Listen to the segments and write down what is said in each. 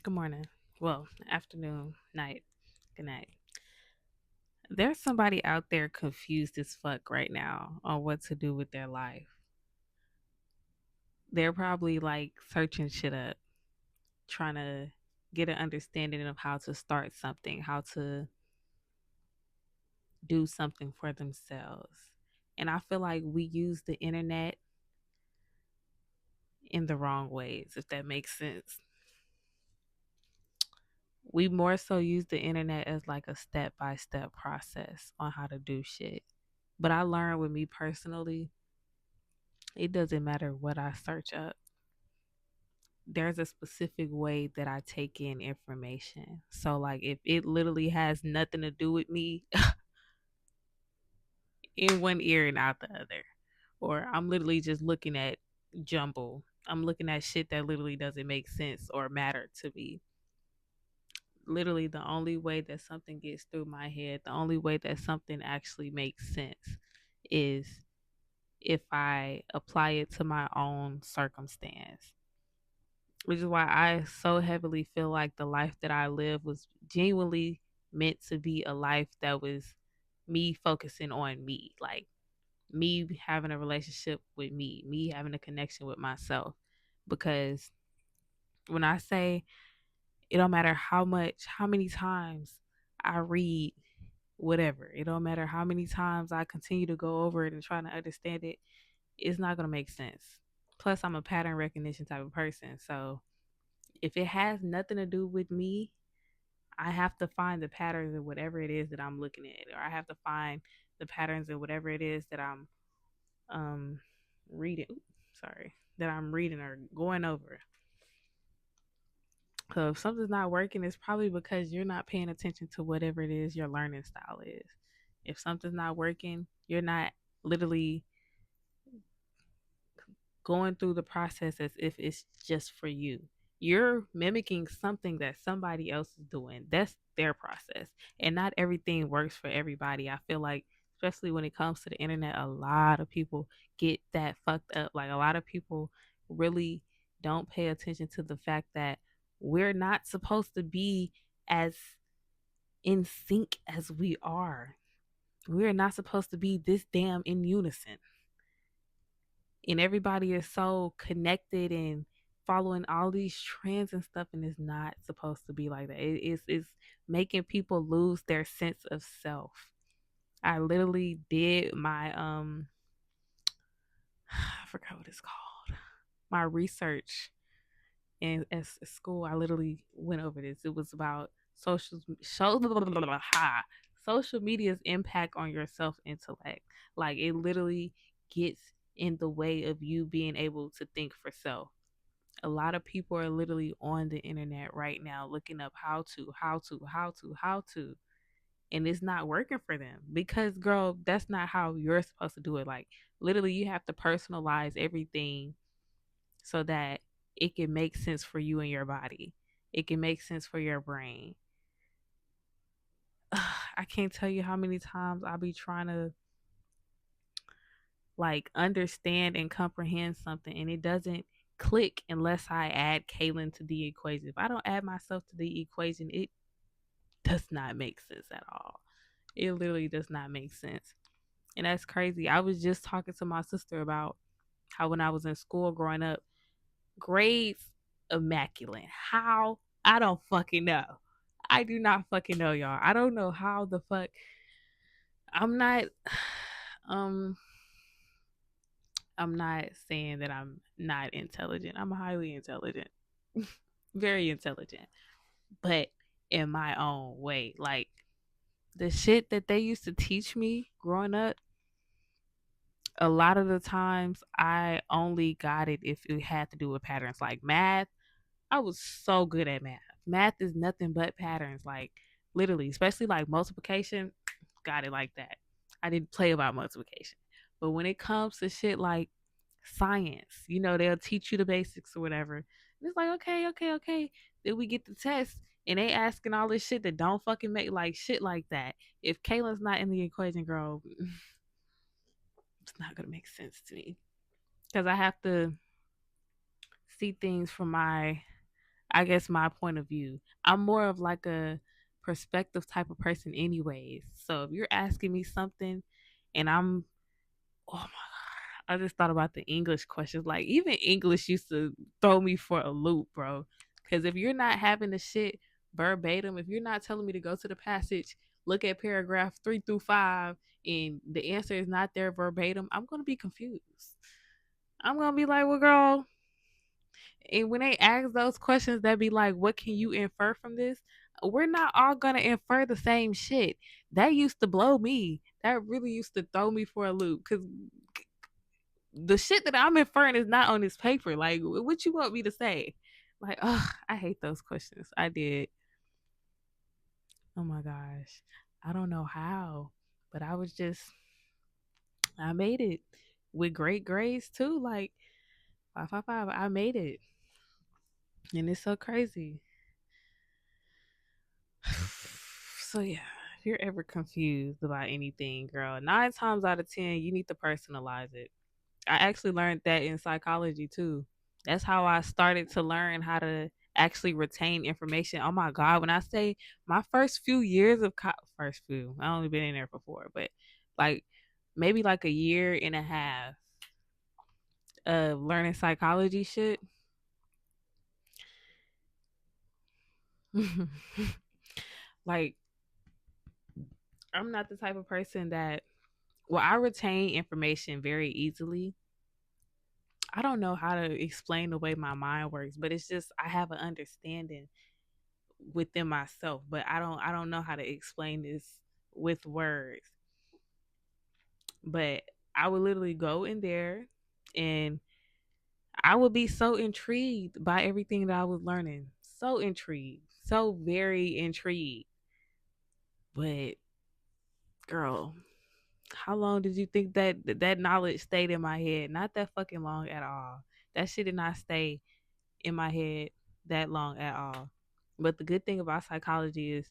Good morning. Well, afternoon, night, good night. There's somebody out there confused as fuck right now on what to do with their life. They're probably like searching shit up, trying to get an understanding of how to start something, how to do something for themselves. And I feel like we use the internet in the wrong ways, if that makes sense. We more so use the internet as like a step by step process on how to do shit. But I learned with me personally, it doesn't matter what I search up. There's a specific way that I take in information. So like if it literally has nothing to do with me in one ear and out the other, or I'm literally just looking at jumble. I'm looking at shit that literally doesn't make sense or matter to me. Literally the only way that something gets through my head, the only way that something actually makes sense is if I apply it to my own circumstance, which is why I so heavily feel like the life that I live was genuinely meant to be a life that was me focusing on me, like me having a relationship with me having a connection with myself. Because when I say it don't matter how many times I read whatever, it don't matter how many times I continue to go over it and try to understand it, it's not going to make sense. Plus, I'm a pattern recognition type of person. So if it has nothing to do with me, I have to find the patterns in whatever it is that I'm looking at, or I have to find the patterns in whatever it is that I'm um reading. Sorry, that I'm reading or going over. So if something's not working, it's probably because you're not paying attention to whatever it is your learning style is. If something's not working, you're not literally going through the process as if it's just for you. You're mimicking something that somebody else is doing. That's their process. And not everything works for everybody. I feel like, especially when it comes to the internet, a lot of people get that fucked up. Like, a lot of people really don't pay attention to the fact that we're not supposed to be as in sync as we are. We're not supposed to be this damn in unison, and everybody is so connected and following all these trends and stuff, and it's not supposed to be like that. It's making people lose their sense of self. I literally did my I forgot what it's called, my research in as school. I literally went over this. It was about social media's impact on your self intellect. Like, it literally gets in the way of you being able to think for self. A lot of people are literally on the internet right now looking up how to, and it's not working for them because, girl, that's not how you're supposed to do it. Like, literally, you have to personalize everything so that it can make sense for you and your body. It can make sense for your brain. I can't tell you how many times I'll be trying to like understand and comprehend something, and it doesn't click unless I add Kaylin to the equation. If I don't add myself to the equation, it does not make sense at all. It literally does not make sense. And that's crazy. I was just talking to my sister about how when I was in school growing up, grades immaculate. How? I don't fucking know. I do not fucking know, y'all. I don't know how the fuck I'm not um I'm not saying that I'm not intelligent. I'm highly intelligent. Very intelligent. But in my own way. Like, the shit that they used to teach me growing up, a lot of the times I only got it if it had to do with patterns. Like math, I was so good at math. Math is nothing but patterns. Like, literally, especially like multiplication, got it like that. I didn't play about multiplication. But when it comes to shit like science, they'll teach you the basics or whatever. And it's like, okay, okay, okay. Then we get the test and they asking all this shit that don't fucking make like shit like that. If Kayla's not in the equation, girl, it's not gonna make sense to me. Because I have to see things from my I guess my point of view. I'm more of like a perspective type of person anyways. So if you're asking me something and I'm oh my god, I just thought about the English questions. Like even English used to throw me for a loop, bro. Cuz if you're not having the shit verbatim, if you're not telling me to go to the passage, look at paragraph 3 through 5 and the answer is not there verbatim, I'm going to be confused. I'm going to be like, "Well, girl, and when they ask those questions, that be like, what can you infer from this? We're not all gonna infer the same shit. That used to blow me. That really used to throw me for a loop. Cause the shit that I'm inferring is not on this paper. Like, what you want me to say? Like, oh, I hate those questions. I did. Oh my gosh. I don't know how, but I made it with great grades too. Like 555. I made it. And it's so crazy. So yeah, if you're ever confused about anything, girl, 9 times out of 10, you need to personalize it. I actually learned that in psychology too. That's how I started to learn how to actually retain information. Oh my god, when I say my first few years of first few, I only been in there for 4, but like maybe like a year and a half of learning psychology shit. Like I'm not the type of person that well, I retain information very easily. I don't know how to explain the way my mind works, but it's just I have an understanding within myself, but I don't know how to explain this with words. But I would literally go in there and I would be so intrigued by everything that I was learning. So intrigued. So very intrigued. But girl, how long did you think that knowledge stayed in my head? Not that fucking long at all. That shit did not stay in my head that long at all. But the good thing about psychology is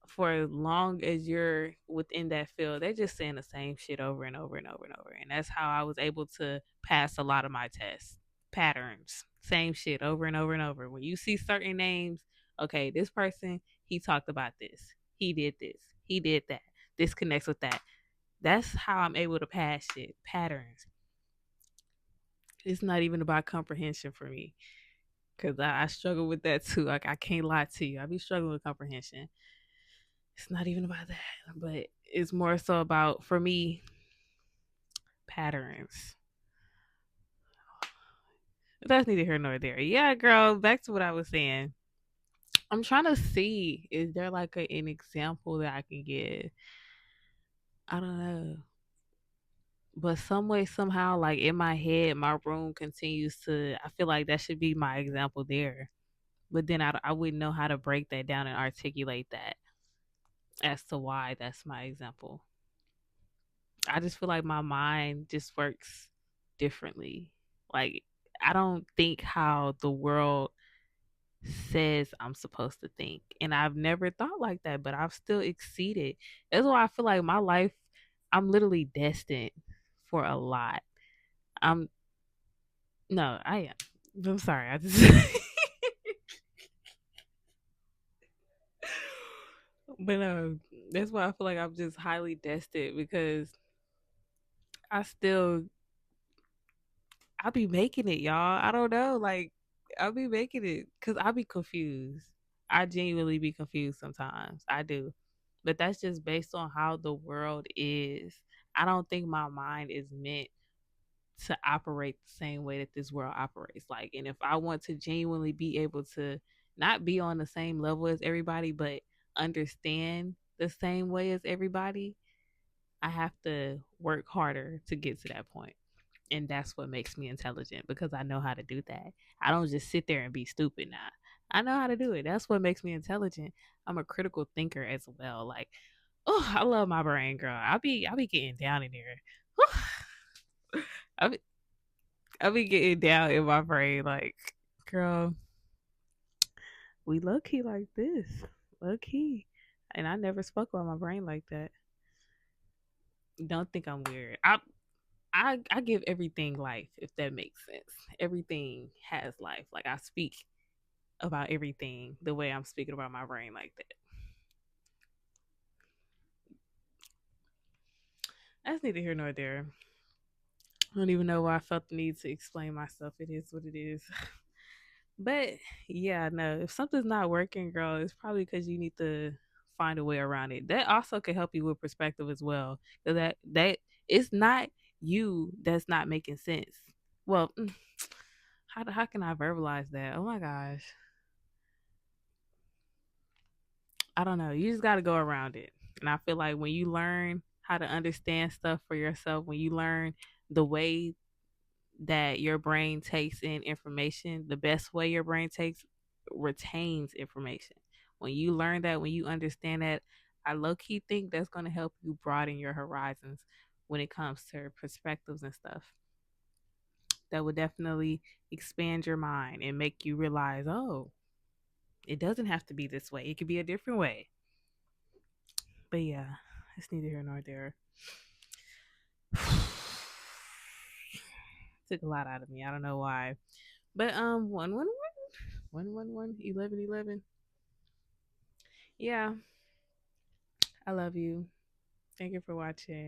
for as long as you're within that field, they're just saying the same shit over and over and over and over. And that's how I was able to pass a lot of my tests. Patterns. Same shit over and over and over. When you see certain names, okay, this person, he talked about this. He did this. He did that. This connects with that. That's how I'm able to pass shit. Patterns. It's not even about comprehension for me. Cause I struggle with that too. Like I can't lie to you. I be struggling with comprehension. It's not even about that, but it's more so about for me patterns. That's neither here nor there. Yeah, girl. Back to what I was saying. I'm trying to see is there like an example that I can give. I don't know, but some way somehow like in my head, my room continues to. I feel like that should be my example there, but then I wouldn't know how to break that down and articulate that as to why that's my example. I just feel like my mind just works differently. Like I don't think how the world says I'm supposed to think. And I've never thought like that, but I've still exceeded. That's why I feel like my life I'm literally destined for a lot. I'm no, I am. I'm sorry. I just but no, that's why I feel like I'm just highly destined because I still I be making it, y'all. I don't know. Like, I be making it because I be confused. I genuinely be confused sometimes. I do. But that's just based on how the world is. I don't think my mind is meant to operate the same way that this world operates. Like, and if I want to genuinely be able to not be on the same level as everybody, but understand the same way as everybody, I have to work harder to get to that point. And that's what makes me intelligent because I know how to do that. I don't just sit there and be stupid now. I know how to do it. That's what makes me intelligent. I'm a critical thinker as well. Like, oh, I love my brain, girl. I be getting down in there. I be I be getting down in my brain. Like, girl, we low key like this, low key. And I never spoke about my brain like that. Don't think I'm weird. I give everything life, if that makes sense. Everything has life. Like I speak. about everything the way I'm speaking about my brain like that. That's neither here nor there. I don't even know why I felt the need to explain myself. It is what it is. But yeah, no, if something's not working, girl, it's probably because you need to find a way around it. That also can help you with perspective as well. Cause that it's not you that's not making sense. Well, how can I verbalize that? Oh my gosh, I don't know. You just got to go around it. And I feel like when you learn how to understand stuff for yourself, when you learn the way that your brain takes in information, the best way your brain takes retains information. When you learn that, when you understand that, I low key think that's going to help you broaden your horizons when it comes to perspectives and stuff. That would definitely expand your mind and make you realize, oh, it doesn't have to be this way. It could be a different way. But yeah, it's neither here nor there. Took a lot out of me. I don't know why. But 11. Yeah, I love you. Thank you for watching.